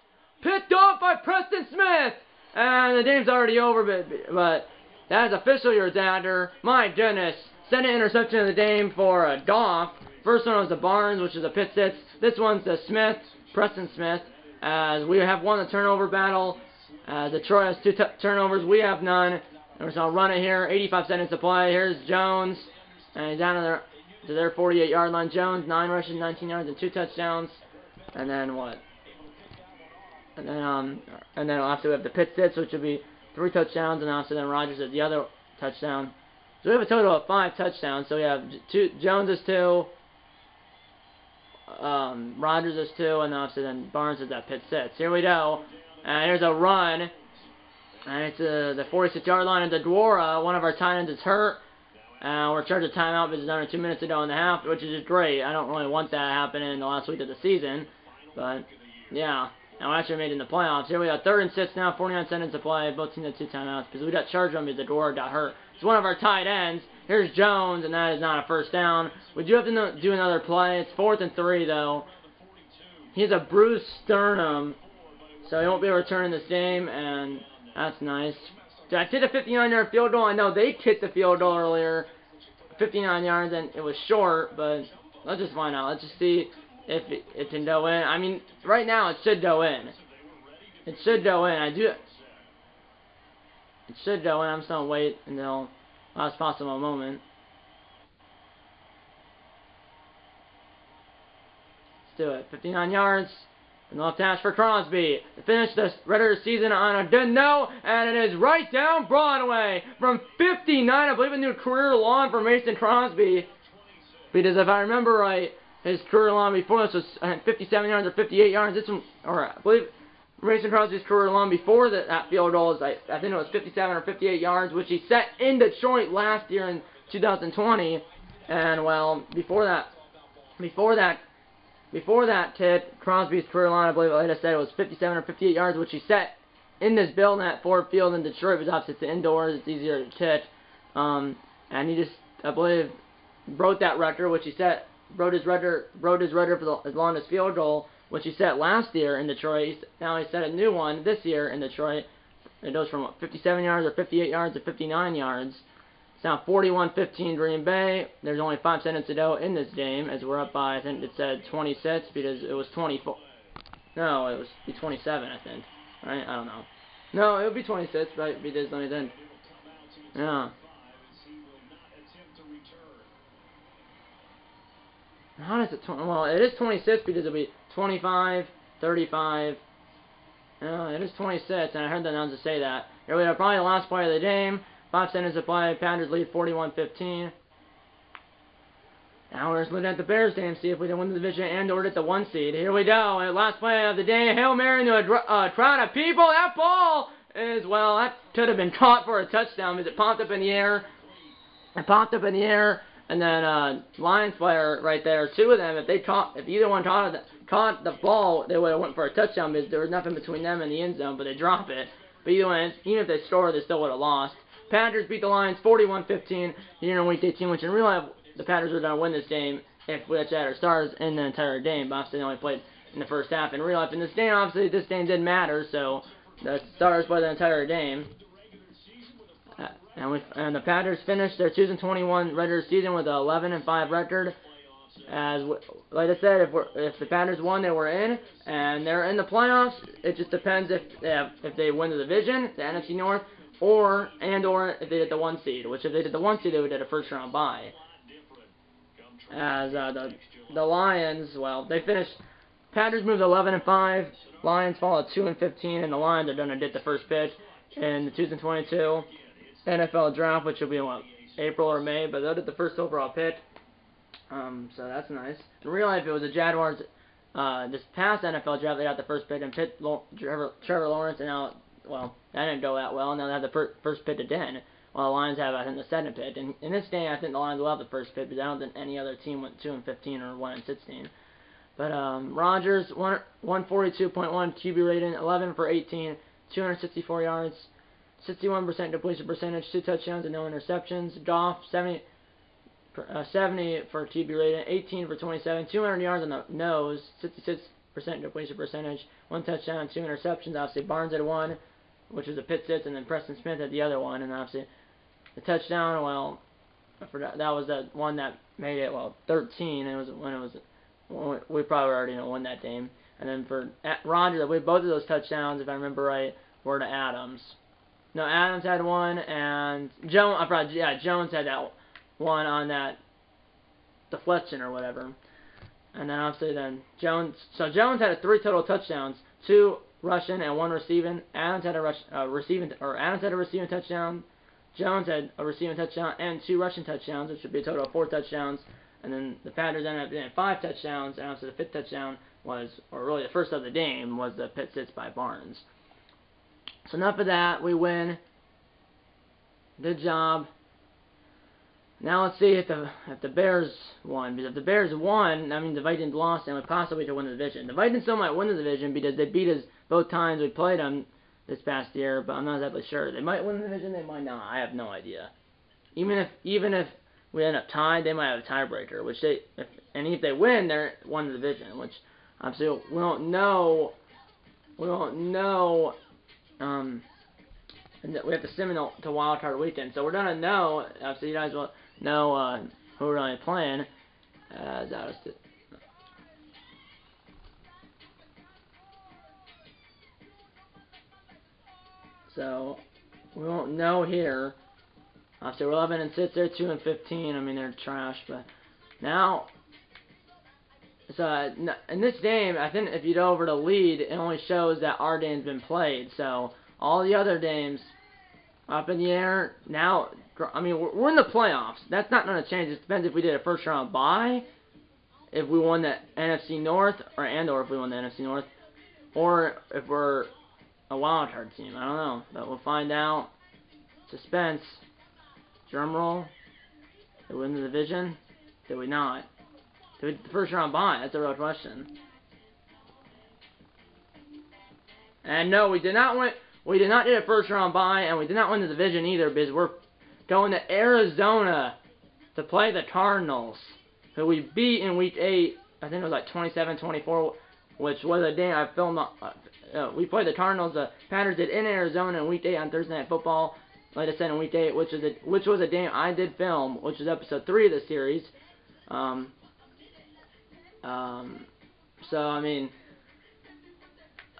Picked off by Preston Smith! And the game's already over, but that is official, your dander. My goodness. Second interception of the game for Goff. First one was the Barnes, which is a pit six. This one's the Smith. Preston Smith, as we have won the turnover battle. Detroit has 2 turnovers, we have none. And so I'll run it here, 85 seconds to play. Here's Jones, and he's down to their 48-yard line. Jones, 9 rushes, 19 yards, and 2 touchdowns. And then what? And then after we have the pit six, which will be 3 touchdowns, and after then Rodgers has the other touchdown. So we have a total of 5 touchdowns. So we have Jones is 2. Rodgers is 2, and obviously then Barnes is at pit 6. Here we go, and here's a run, and it's the 46-yard line into Dwara. One of our tight ends is hurt, and we're charged a timeout because it's under 2 minutes to go in the half, which is just great. I don't really want that happening in the last week of the season, but yeah, and we actually made it in the playoffs. Here we go, 3rd and 6 now, 49 seconds to play. Both teams have 2 timeouts because we got charged on because Dwara got hurt. It's one of our tight ends. Here's Jones, and that is not a first down. We do have to do another play. It's 4th and 3, though. He has a bruised sternum, so he won't be returning this game, and that's nice. Did I hit a 59-yard field goal? I know they kicked the field goal earlier, 59 yards, and it was short, but let's just find out. Let's just see if it can go in. I mean, right now it should go in. It should go in. It should go in. I'm just going to wait until last possible moment. Let's do it. 59 yards. And left hash for Crosby to finish the regular season on a good note. And it is right down Broadway from 59. I believe a new career long for Mason Crosby. Because if I remember right, his career long before this was 57 yards or 58 yards. This one, or I believe Mason Crosby's career long before that field goal is, I think it was 57 or 58 yards, which he set in Detroit last year in 2020. And well, before that tip, Crosby's career line, I believe, like I said, it was 57 or 58 yards, which he set in this building at Ford Field in Detroit. Because obviously it's indoors, it's easier to tip. And he just, I believe, broke that record, which he set, broke his record for the longest field goal, which he set last year in Detroit. Now he set a new one this year in Detroit. It goes from 57 yards or 58 yards to 59 yards. It's now 41-15 Green Bay. There's only 5 seconds to go in this game, as we're up by, I think it said 26, because it was 24. No, it was 27, I think. Right? I don't know. No, it would be 26, right? Because, let me think. Yeah. How does it, well, it is 26 because it'll be 25, 35, it is 26, and I heard the announcer say that. Here we have probably the last play of the game, 5 seconds to play, Panthers lead 41-15. Now we're just looking at the Bears game, see if we can win the division and or get the 1 seed. Here we go, and last play of the day, Hail Mary into a crowd of people. That ball is, well, that could have been caught for a touchdown because it popped up in the air. It popped up in the air. And then Lions player right there, two of them, if either one caught the ball, they would have went for a touchdown because there was nothing between them and the end zone, but they drop it. But either way, even if they score, they still would have lost. Packers beat the Lions 41-15 here in Week 18, which in real life the Packers were going to win this game if we had our stars in the entire game, but obviously they only played in the first half. In real life, in this game, obviously this game didn't matter, so the stars played the entire game. And the Packers finished their 2021 regular season with an 11-5 record. As like I said, if the Packers won, they were in, and they're in the playoffs. It just depends if they win the division, the NFC North, or if they did the 1 seed. Which if they did the 1 seed, they would have a first round bye. As the Lions, well, they finished. Packers moved 11-5. Lions fall at 2-15, and the Lions are going to get the first pitch in the 2022 NFL draft, which will be in April or May, but they'll get the first overall pick. So that's nice. In real life, it was the Jaguars. This past NFL draft, they got the first pick and picked Trevor Lawrence, and now, well, that didn't go that well. Now they have the first pick again. While the Lions have, I think, the second pick. And in this game, I think the Lions will have the first pick, because I don't think any other team went 2-15 or 1-16. But Rodgers, 142.1 QB rating, 11 for 18, 264 yards. 61% completion percentage, 2 touchdowns and no interceptions. Goff, 70 for QB rating, 18 for 27, 200 yards on the nose, 66% completion percentage, 1 touchdown and 2 interceptions. Obviously, Barnes had 1, which was a pit sit, and then Preston Smith had the other one. And obviously, the touchdown, well, I forgot, that was the one that made it, 13. It was when we probably already won that game. And then for Rodgers, both of those touchdowns, if I remember right, were to Adams. No, Adams had 1, and Jones had that one on that deflection or whatever. And then obviously Jones had 3 total touchdowns, 2 rushing and 1 receiving. Adams had a receiving touchdown. Jones had a receiving touchdown and 2 rushing touchdowns, which would be a total of 4 touchdowns. And then the Packers ended up getting 5 touchdowns, and obviously the 5th touchdown was, or really the first of the game, was the pit sits by Barnes. So enough of that. We win. Good job. Now let's see if the Bears won. Because if the Bears won, that means the Vikings lost and would possibly to win the division. The Vikings still might win the division because they beat us both times we played them this past year, but I'm not exactly sure. They might win the division, they might not. I have no idea. Even if we end up tied, they might have a tiebreaker. If they win, they're won the division. Which obviously we don't know. And we have to sim to Wild Card Weekend, so we're gonna know. Obviously, you guys will know who we're really playing. So we won't know here. Obviously, we're 11-6. They're 2-15. I mean, they're trash, but now. So in this game, I think if you go over the lead, it only shows that our game's been played. So all the other games up in the air. Now, I mean, we're in the playoffs. That's not going to change. It depends if we did a first round bye, if we won the NFC North, or if we won the NFC North, or if we're a wild card team. I don't know, but we'll find out. Suspense. Drum roll. Did we win the division? Did we not? Did we get the first round bye? That's a real question. And no, we did not win. We did not get a first round bye, and we did not win the division either, because we're going to Arizona to play the Cardinals, who we beat in Week 8. I think it was like 27-24, which was a game I filmed. We played the Cardinals. The Packers did in Arizona in Week 8 on Thursday Night Football. Like I said, in Week 8, which was a game I did film, which is episode 3 of the series. So I mean,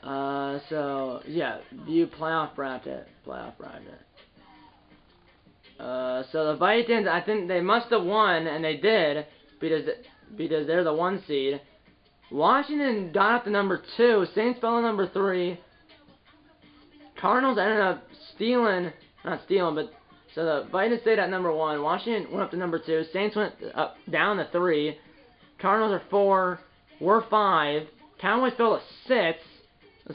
so yeah, view playoff bracket. So the Vikings, I think they must have won, and they did, because they're the 1 seed. Washington got up to number 2. Saints fell to number 3. Cardinals ended up but so the Vikings stayed at number 1. Washington went up to number 2. Saints went up down to 3. Cardinals are 4. We're 5. Cowboys fell to 6.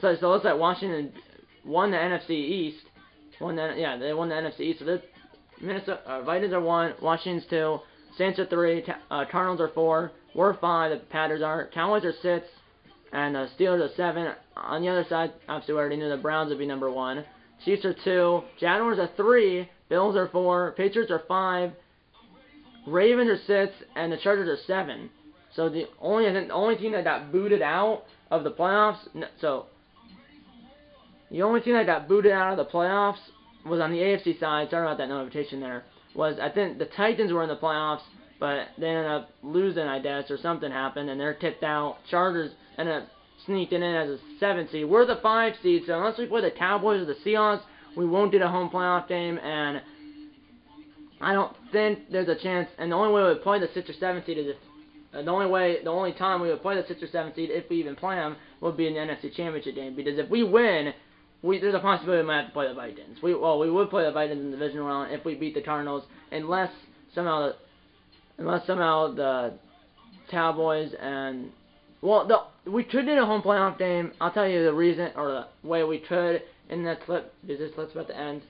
So it looks like Washington won the NFC East. They won the NFC East. So Vikings are 1. Washington's 2. Saints are 3, Cardinals are 4, we're 5, the Packers are, Cowboys are 6, and the Steelers are 7. On the other side, obviously we already knew the Browns would be number 1. Chiefs are 2, Jaguars are 3, Bills are 4, Patriots are 5, Ravens are 6, and the Chargers are 7. So the only team that got booted out of the playoffs, the only team that got booted out of the playoffs was on the AFC side. Sorry about that notification there. Was, I think the Titans were in the playoffs, but they ended up losing, I guess, or something happened, and they're tipped out. Chargers ended up sneaking in as a 7 seed. We're the 5 seed, so unless we play the Cowboys or the Seahawks, we won't get a home playoff game, and I don't think there's a chance. And the only way we would play the 6 or 7 seed is if the only time we would play the 6 or 7 seed, if we even play them, would be in the NFC Championship game. Because if we win, there's a possibility we might have to play the Vikings. We would play the Vikings in the divisional round if we beat the Cardinals, unless somehow the Cowboys and we could do a home playoff game. I'll tell you the reason or the way we could in that clip, because this clip's about to end.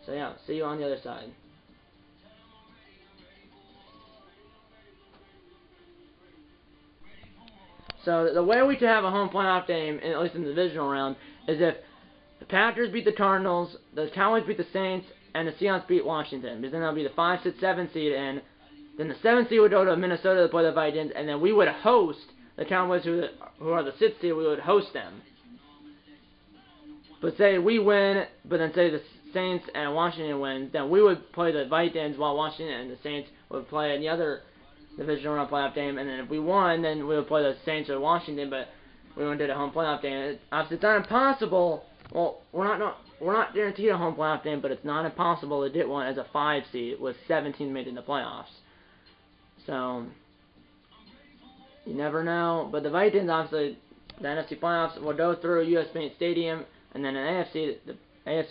So yeah, see you on the other side. So the way we could have a home playoff game, at least in the divisional round, is if the Packers beat the Cardinals, the Cowboys beat the Saints, and the Seahawks beat Washington. Because then that'll be the 5, 6, 7 seed, and then the 7 seed would go to Minnesota to play the Vikings, and then we would host the Cowboys, who are the 6 seed. We would host them. But say we win, but then say the Saints and Washington win, then we would play the Vikings while Washington and the Saints would play in the other divisional round playoff game. And then if we won, then we would play the Saints or Washington, but we wouldn't do the home playoff game. Obviously, it's not impossible. Well, we're not guaranteed a home playoff game, but it's not impossible to get one as a 5 seed with 17 made in the playoffs. So you never know. But the Vikings, obviously, the NFC playoffs will go through US Bank Stadium, and then the AFC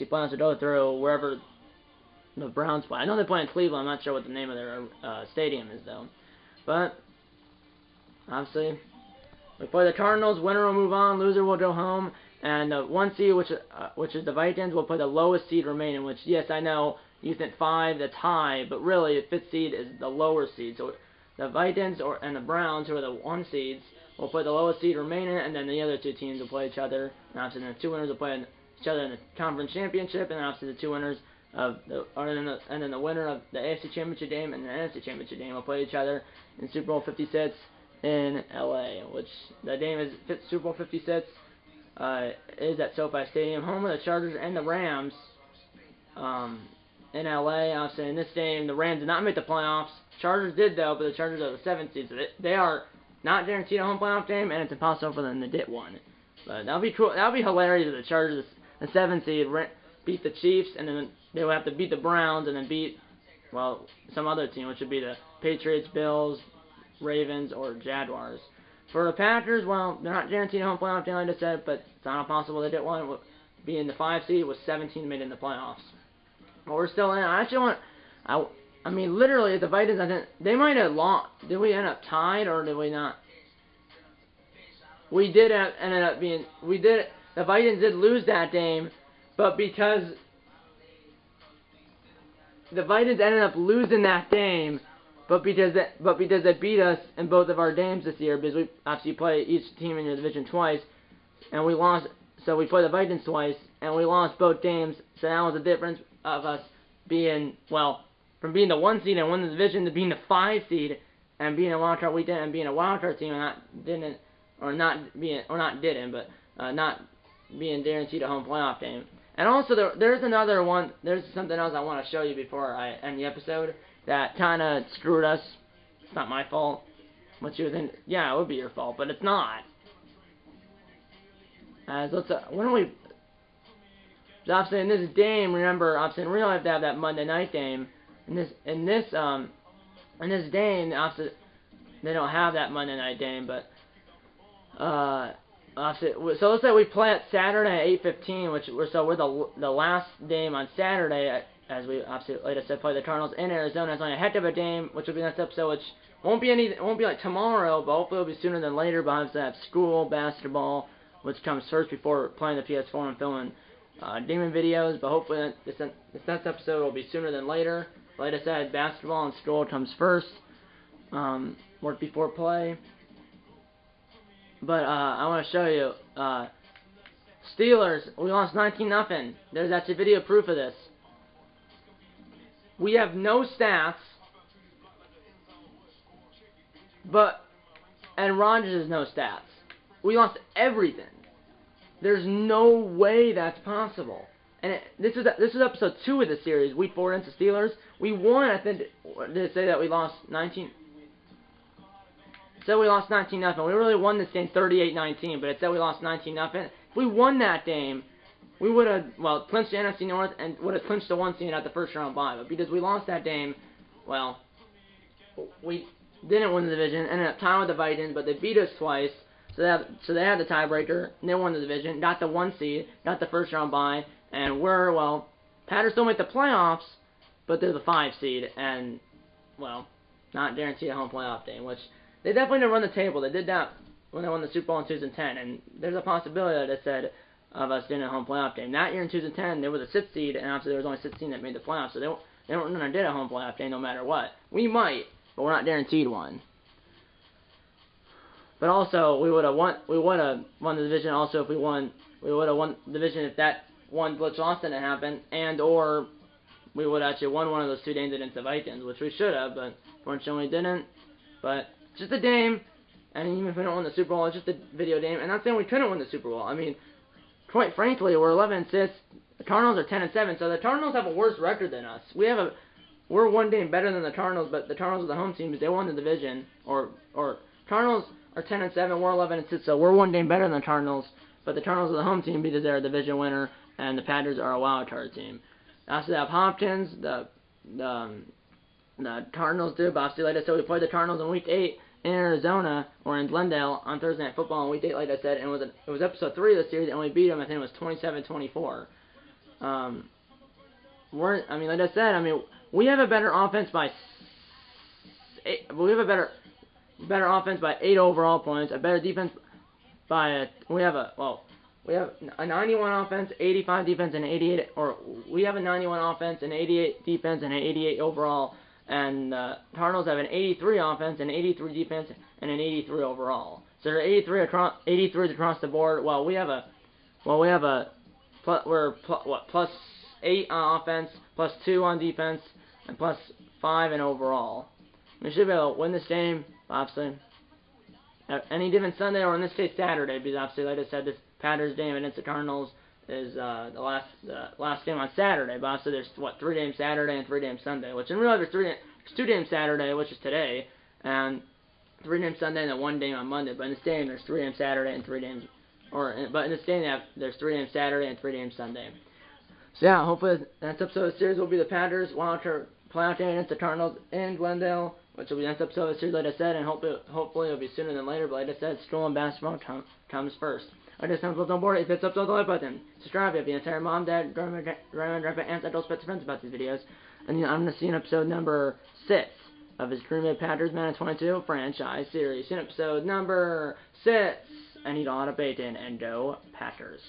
playoffs will go through wherever the Browns play. I know they play in Cleveland. I'm not sure what the name of their stadium is though. But obviously, we play the Cardinals. Winner will move on. Loser will go home. And the 1 seed, which is the Vikings, will play the lowest seed remaining. Which, yes, I know you think 5, that's high, but really the 5th seed is the lower seed. So the Vikings and the Browns, who are the 1 seeds, will play the lowest seed remaining, and then the other 2 teams will play each other. And obviously, the 2 winners will play each other in the conference championship, and obviously the 2 winners and then the winner of the AFC Championship game and the NFC Championship game will play each other in Super Bowl 56 in LA, which the game is Super Bowl 56 is at SoFi Stadium, home of the Chargers and the Rams in LA. Obviously, in this game, the Rams did not make the playoffs. Chargers did though, but the Chargers are the 7th seed, so they are not guaranteed a home playoff game, and it's impossible for them to get one. But that'll be cool. That'll be hilarious if the Chargers, the 7th seed, beat the Chiefs, and then they would have to beat the Browns, and then beat, well, some other team, which would be the Patriots, Bills, Ravens, or Jaguars. For the Packers, well, they're not guaranteed a home playoff game, like I said, but it's not impossible they get one. Being the 5 seed with 17 made in the playoffs. But we're still in. I actually want, I mean, literally, the Vikings, I think, they might have lost. Did we end up tied, or did we not? We did ended up being, the Vikings did lose that game, but because the Vikings ended up losing that game, but because they beat us in both of our games this year, because we obviously play each team in your division twice, and we lost, so we played the Vikings twice, and we lost both games, so that was the difference of us being, well, from being the 1 seed and winning the division to being the 5 seed and being a wild card. We didn't, and being a wild card team and not being guaranteed a home playoff game. And also, there's another one. There's something else I want to show you before I end the episode that kind of screwed us. It's not my fault. What you would think? Yeah, it would be your fault, but it's not. When do we? Obviously, in this game, remember, obviously, in real life, they have that Monday night game. In this game, obviously, they don't have that Monday night game, but obviously, so let's say we play at Saturday at 8:15, so we're the last game on Saturday, as we obviously, like I said, play the Cardinals in Arizona. It's only a heck of a game, which will be next episode, which won't be like tomorrow, but hopefully it'll be sooner than later. But obviously, I have school basketball, which comes first before playing the PS4 and filming gaming videos. But hopefully this next episode will be sooner than later. Like I said, basketball and school comes first. work before play. But I want to show you Steelers. We lost 19-0. There's actually video proof of this. We have no stats, and Rodgers has no stats. We lost everything. There's no way that's possible. And this is episode 2 of the series, week 4 against the Steelers. We won. I think they say that we lost 19. Said we lost 19-0. We really won this game 38-19, but it said we lost 19-0. If we won that game, we would have, clinched the NFC North and would have clinched the 1 seed at the first round bye. But because we lost that game, we didn't win the division. Ended up tying with the Vikings, but they beat us twice. So they had the tiebreaker. And they won the division, got the 1 seed, got the first round bye, and Packers still make the playoffs, but they're the 5 seed, and not guaranteed a home playoff game, which they definitely didn't run the table. They did that when they won the Super Bowl in 2010, and there's a possibility that it said of us getting a home playoff game. That year in 2010, they were the 6th seed, and obviously there was only 16 that made the playoffs, so they weren't going to get a home playoff game no matter what. We might, but we're not guaranteed one. But also, we would have won the division. Also, if we would have won the division if that one glitch loss didn't happen, or we would have actually won one of those 2 games against the Vikings, which we should have, but fortunately didn't. But just a game, and even if we don't win the Super Bowl, it's just a video game. And not saying we couldn't win the Super Bowl. I mean, quite frankly, we're 11-6. The Cardinals are 10-7, so the Cardinals have a worse record than us. We're 1 game better than the Cardinals, but the Cardinals are the home team because they won the division. Or Cardinals are 10-7, we're 11-6, so we're 1 game better than the Cardinals, but the Cardinals are the home team because they're a division winner, and the Packers are a wild card team. Obviously, they have Hopkins. The Cardinals do, but obviously, like I said, we played the Cardinals in Week 8 in Arizona, or in Glendale, on Thursday Night Football in Week 8, like I said, and it was episode 3 of the series, and we beat them. I think it was 27-24. Like I said, we have a better offense by 8. We have a better offense by 8 overall points. A better defense by we have a 91 offense, 85 defense, and 88. Or we have a 91 offense, and 88 defense, and an 88 overall. And Cardinals have an 83 offense, an 83 defense, and an 83 overall. So they're 83 across the board. We're plus 8 on offense, plus 2 on defense, and plus 5 in overall. We should be able to win this game, obviously, any given Sunday, or in this case Saturday, because obviously, like I said, this Packers game against the Cardinals is the last game on Saturday. But obviously, there's 3 games Saturday and 3 games Sunday, which in real life there's 2 games Saturday, which is today, and 3 games Sunday, and then 1 game on Monday. But in this game, there's 3 games Saturday and 3 games, but in this game there's 3 games Saturday and 3 games Sunday. So yeah, hopefully the next episode of the series will be the Packers wildcard playoff game against the Cardinals in Glendale, which will be the next episode of the series, like I said, and hopefully it'll be sooner than later. But like I said, school and basketball comes first. I just sounds on board. If it's up to the like button, subscribe if you entire mom, dad, grandma, aunts, adults, pets, friends about these videos. And I'm gonna see in episode number 6 of his Green Bay Packers Madden 22 franchise series. In episode number 6, and eat a lot of bacon and go Packers.